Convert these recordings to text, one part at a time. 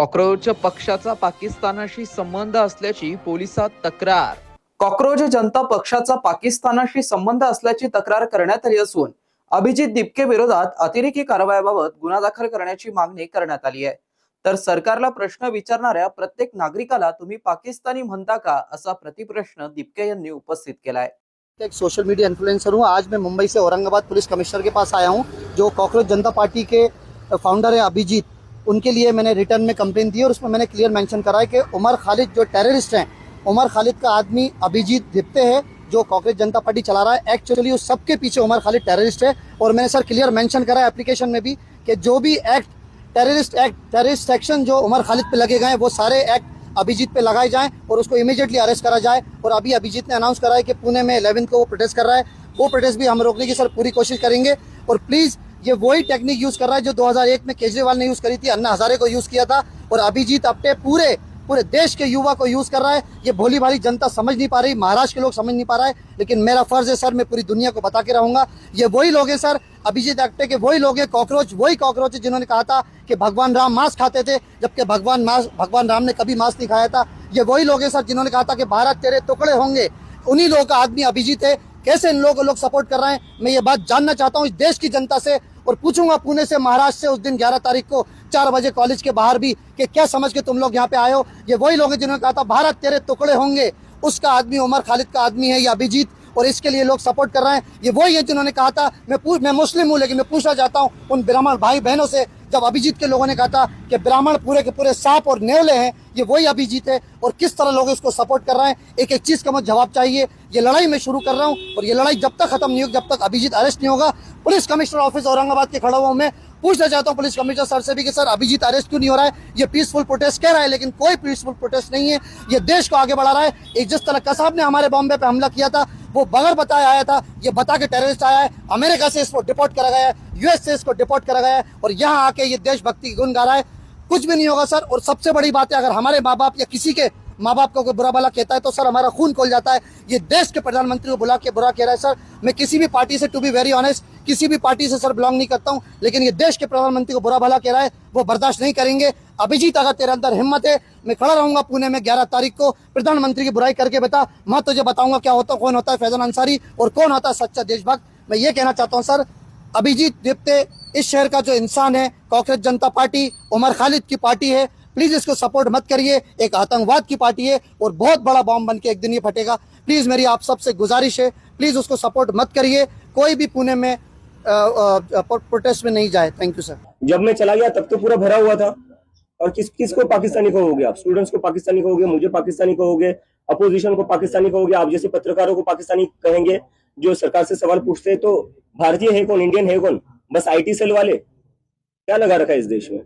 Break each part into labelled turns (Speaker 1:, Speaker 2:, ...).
Speaker 1: Cockroach पक्षाचा पाकिस्तानाशी संबंध असल्याची पोलिसात तक्रार। कॉक्रोच जनता पक्षाचा पाकिस्तानाशी संबंध असल्याची तक्रार करण्यात आली असून अभिजित दिपके विरोधात अतिरेकी कारवायाबाबत गुन्हा दाखल करण्याची मागणी करण्यात आली आहे। तर सरकारला प्रश्न विचारणाऱ्या प्रत्येक नागरिकाला तुम्ही पाकिस्तानी म्हणता का, असा प्रतिप्रश्न दिपके यांनी उपस्थित केलाय।
Speaker 2: एक सोशल मीडिया इन्फ्लुएंसर हूँ। आज मैं मुंबई से औरंगाबाद पुलिस कमिश्नर के पास आया हूँ। जो कॉकरोच जनता पार्टी के फाउंडर है अभिजीत, उनके लिए मैंने रिटर्न में कंप्लेन दी और उसमें मैंने क्लियर मेंशन करा है कि उमर खालिद जो टेररिस्ट हैं, उमर खालिद का आदमी अभिजीत दिपके है जो कॉकरोच जनता पार्टी चला रहा है। एक्चुअली उस सबके पीछे उमर खालिद टेररिस्ट है। और मैंने सर क्लियर मेंशन करा है एप्लीकेशन में भी कि जो भी टेररिस्ट एक्शन जो उमर खालिद पे लगे गए वो सारे एक्ट अभिजीत पे लगाए जाएं और उसको इमीडिएटली अरेस्ट करा जाए। और अभी अभिजीत ने अनाउंस करा है कि पुणे में 11 को वो प्रोटेस्ट कर रहा है। वो प्रोटेस्ट भी हम रोकने की सर पूरी कोशिश करेंगे। और प्लीज ये वही टेक्निक यूज कर रहा है जो 2001 में केजरीवाल ने यूज करी थी, अन्ना हजारे को यूज किया था। और अभिजीत अपने पूरे देश के युवा को यूज कर रहा है। ये भोली भाली जनता समझ नहीं पा रही, महाराष्ट्र के लोग समझ नहीं पा रहा है, लेकिन मेरा फर्ज है सर, मैं पूरी दुनिया को बता के रहूंगा। ये वही लोग हैं सर, अभिजीत एक्टे के वही लोग हैं, कॉकरोच वही कॉकरोच है जिन्होंने कहा था कि भगवान राम मांस खाते थे, जबकि भगवान राम ने कभी मांस नहीं खाया था। ये वही लोग हैं सर जिन्होंने कहा था कि भारत तेरे टुकड़े होंगे। उन्हीं लोगों का आदमी अभिजीत है। कैसे इन लोगों को लोग सपोर्ट कर रहे हैं, मैं ये बात जानना चाहता हूँ इस देश की जनता से। और पूछूंगा पुणे से, महाराष्ट्र से उस दिन 11 तारीख को 4 बजे कॉलेज के बाहर भी कि क्या समझ के तुम लोग यहाँ पे आए हो। ये वही लोग हैं जिन्होंने कहा था भारत तेरे टुकड़े होंगे। उसका आदमी उमर खालिद का आदमी है ये अभिजीत, और इसके लिए लोग सपोर्ट कर रहे हैं। ये वही है जिन्होंने कहा था, मैं मुस्लिम हूँ लेकिन मैं पूछना चाहता हूँ उन ब्राह्मण भाई बहनों से, जब अभिजीत के लोगों ने कहा था कि ब्राह्मण पूरे के पूरे सांप और नेवले हैं, ये वही अभिजीत है। और किस तरह लोग इसको सपोर्ट कर रहे हैं, एक एक चीज का मुझे जवाब चाहिए। ये लड़ाई मैं शुरू कर रहा हूँ और ये लड़ाई जब तक खत्म नहीं होगी, जब तक अभिजीत अरेस्ट नहीं होगा। पुलिस कमिश्नर ऑफिस औरंगाबाद के खड़ा हुआ मैं पूछना चाहता हूँ पुलिस कमिश्नर सर से भी कि सर अभिजीत अरेस्ट क्यों नहीं हो रहा है। ये पीसफुल प्रोटेस्ट कह रहा है लेकिन कोई पीसफुल प्रोटेस्ट नहीं है। ये देश को आगे बढ़ा रहा है। एक जिस तरह कसाब ने हमारे बॉम्बे पे हमला किया था, वो बगैर बताए आया था, ये बता के टेररिस्ट आया है। अमेरिका से इसको डिपोर्ट करा गया है, यूएस से इसको डिपोर्ट करा गया है, और यहाँ आके ये देशभक्ति की गुन गा रहा है। कुछ भी नहीं होगा सर। और सबसे बड़ी बात है, अगर हमारे माँ बाप या किसी के माँ बाप को कोई बुरा भला कहता है तो सर हमारा खून खोल जाता है। ये देश के प्रधानमंत्री को बुला के बुरा कह रहा है सर। मैं किसी भी पार्टी से, टू बी वेरी ऑनेस्ट, किसी भी पार्टी से सर बिलोंग नहीं करता हूँ, लेकिन ये देश के प्रधानमंत्री को बुरा भला कह रहा है, वो बर्दाश्त नहीं करेंगे। अभिजीत, अगर तेरे अंदर हिम्मत है, मैं खड़ा रहूंगा पुणे में 11 तारीख को। प्रधानमंत्री की बुराई करके बता, मैं तुझे बताऊंगा क्या होता, कौन होता है फैजल अंसारी और कौन होता है सच्चा देशभक्त। मैं ये कहना चाहता हूँ सर, अभिजीत दिपके इस शहर का जो इंसान है, कॉकरोच जनता पार्टी उमर खालिद की पार्टी है, प्लीज इसको सपोर्ट मत करिए। एक आतंकवाद की पार्टी है और बहुत बड़ा बॉम्ब बन के एक दिन ये फटेगा। प्लीज मेरी आप सबसे गुजारिश है, प्लीज उसको सपोर्ट मत करिए। कोई भी पुणे में प्रोटेस्ट में नहीं जाए। Thank you sir.
Speaker 3: जब मैं चला गया तब तो पूरा भरा हुआ था, और किसको पाकिस्तानी कहोगे आप? स्टूडेंट्स को पाकिस्तानी कहोगे, मुझे पाकिस्तानी कहोगे, अपोजिशन को पाकिस्तानी कहोगे, आप जैसे पत्रकारों को पाकिस्तानी कहेंगे जो सरकार से सवाल पूछते हैं। तो भारतीय है कौन, इंडियन है कौन? बस आईटी सेल वाले। क्या लगा रखा है इस देश में?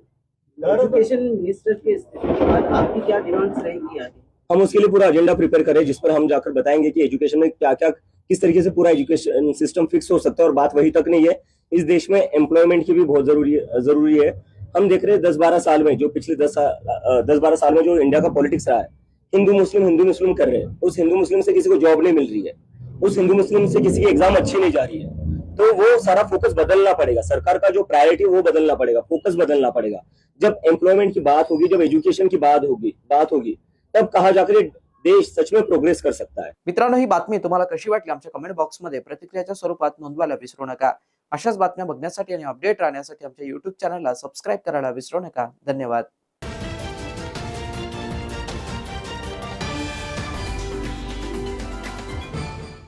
Speaker 4: एजुकेशन मिनिस्टर के इस्तीफे के बाद आपकी क्या डिमांड्स रहेंगी आगे?
Speaker 3: हम उसके लिए पूरा एजेंडा प्रिपेयर करें, जिस पर हम जाकर बताएंगे कि एजुकेशन में क्या क्या, किस तरीके से पूरा एजुकेशन सिस्टम फिक्स हो सकता है। और बात वही तक नहीं है, इस देश में एम्प्लॉयमेंट की भी बहुत जरूरी है। हम देख रहे हैं 10-12 साल में, जो पिछले 10-12 साल में जो इंडिया का पॉलिटिक्स रहा है, हिंदू मुस्लिम कर रहे हैं। उस हिंदू मुस्लिम से किसी को जॉब नहीं मिल रही है, उस हिंदू मुस्लिम से किसी की एग्जाम अच्छी नहीं जा रही है। तो वो सारा फोकस बदलना पड़ेगा, सरकार का जो प्रायोरिटी वो बदलना पड़ेगा, फोकस बदलना पड़ेगा। जब एम्प्लॉयमेंट की बात होगी, जब एजुकेशन की बात होगी, तब कहा जाकर देश सच में प्रोग्रेस कर सकता है।
Speaker 1: मित्रांनो, ही बातमी तुम्हाला कशी वाटली आमच्या कमेंट बॉक्समध्ये प्रतिक्रियाच्या स्वरूपात नोंदवायला विसरू नका। अशाच बातम्या बघण्यासाठी आणि अपडेट राहण्यासाठी आमच्या YouTube चॅनलला सबस्क्राईब करायला विसरू नका। धन्यवाद।